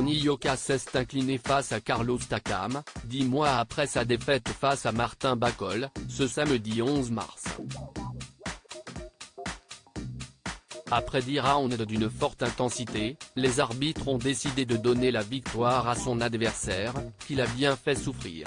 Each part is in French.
Tony Yoka s'est incliné face à Carlos Takam, 10 mois après sa défaite face à Martin Bakol, ce samedi 11 mars. Après 10 rounds d'une forte intensité, les arbitres ont décidé de donner la victoire à son adversaire, qui l'a bien fait souffrir.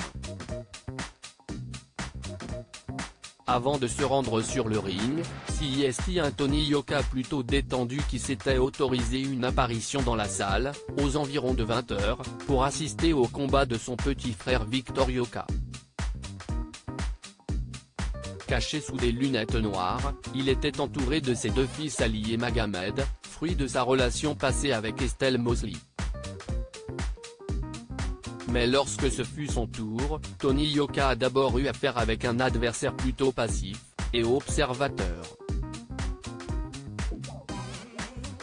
Avant de se rendre sur le ring, CST un Tony Yoka plutôt détendu qui s'était autorisé une apparition dans la salle, aux environs de 20 h, pour assister au combat de son petit frère Victor Yoka. Caché sous des lunettes noires, il était entouré de ses deux fils Ali et Magomed, fruit de sa relation passée avec Estelle Mosley. Mais lorsque ce fut son tour, Tony Yoka a d'abord eu affaire avec un adversaire plutôt passif, et observateur.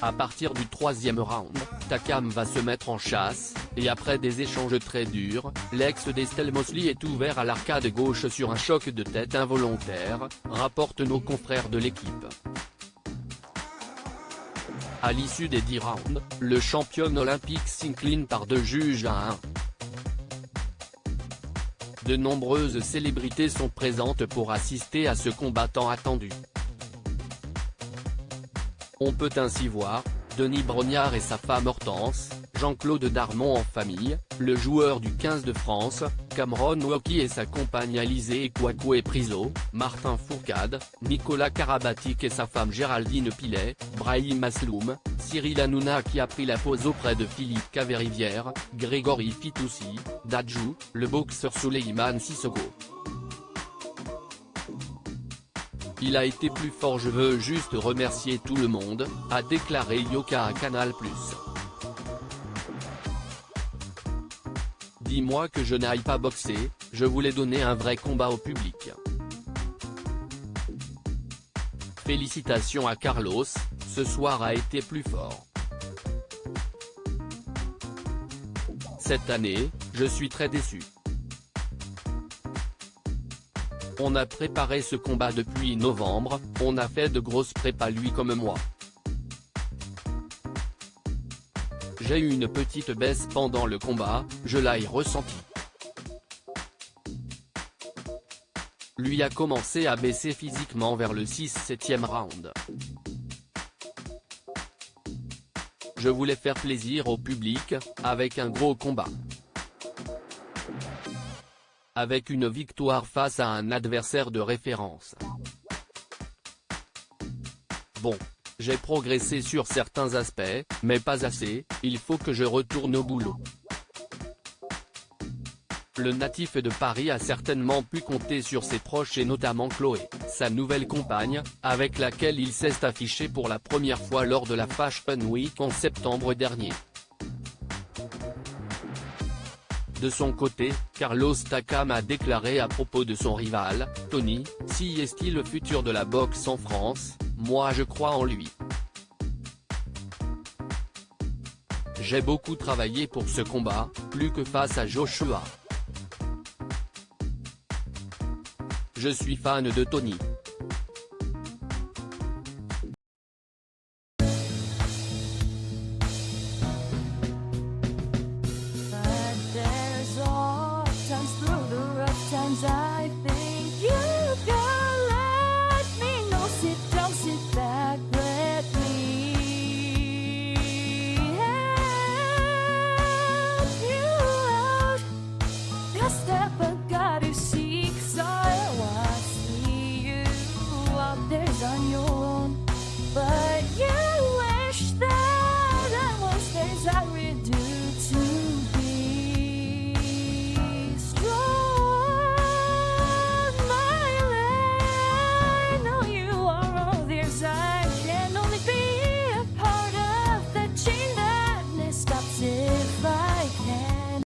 À partir du 3e round, Takam va se mettre en chasse, et après des échanges très durs, l'ex d'Estelle Mosley est ouvert à l'arcade gauche sur un choc de tête involontaire, rapportent nos confrères de l'équipe. À l'issue des 10 rounds, le champion olympique s'incline par 2 juges à 1. De nombreuses célébrités sont présentes pour assister à ce combattant attendu. On peut ainsi voir, Denis Brognard et sa femme Hortense, Jean-Claude Darmon en famille, le joueur du 15 de France, Cameron Wauquiez et sa compagne Alizé Ekwakou Priso, Martin Fourcade, Nicolas Karabatic et sa femme Géraldine Pilet, Brahim Asloum, Cyril Hanouna qui a pris la pose auprès de Philippe Caverivière, Grégory Fitoussi, Dadju, le boxeur Souleymane Sissoko. Il a été plus fort, je veux juste remercier tout le monde, a déclaré Yoka à Canal+. Dis-moi que je n'aille pas boxer, je voulais donner un vrai combat au public. Félicitations à Carlos, ce soir a été plus fort. Cette année, je suis très déçu. On a préparé ce combat depuis novembre, on a fait de grosses prépas lui comme moi. J'ai eu une petite baisse pendant le combat, je l'ai ressenti. Lui a commencé à baisser physiquement vers le 6-7e round. Je voulais faire plaisir au public, avec un gros combat. Avec une victoire face à un adversaire de référence. Bon. J'ai progressé sur certains aspects, mais pas assez, il faut que je retourne au boulot. Le natif de Paris a certainement pu compter sur ses proches et notamment Chloé, sa nouvelle compagne, avec laquelle il s'est affiché pour la première fois lors de la Fashion Week en septembre dernier. De son côté, Carlos Takam a déclaré à propos de son rival, Tony, si est-il le futur de la boxe en France, moi je crois en lui. J'ai beaucoup travaillé pour ce combat, plus que face à Joshua. Je suis fan de Tony.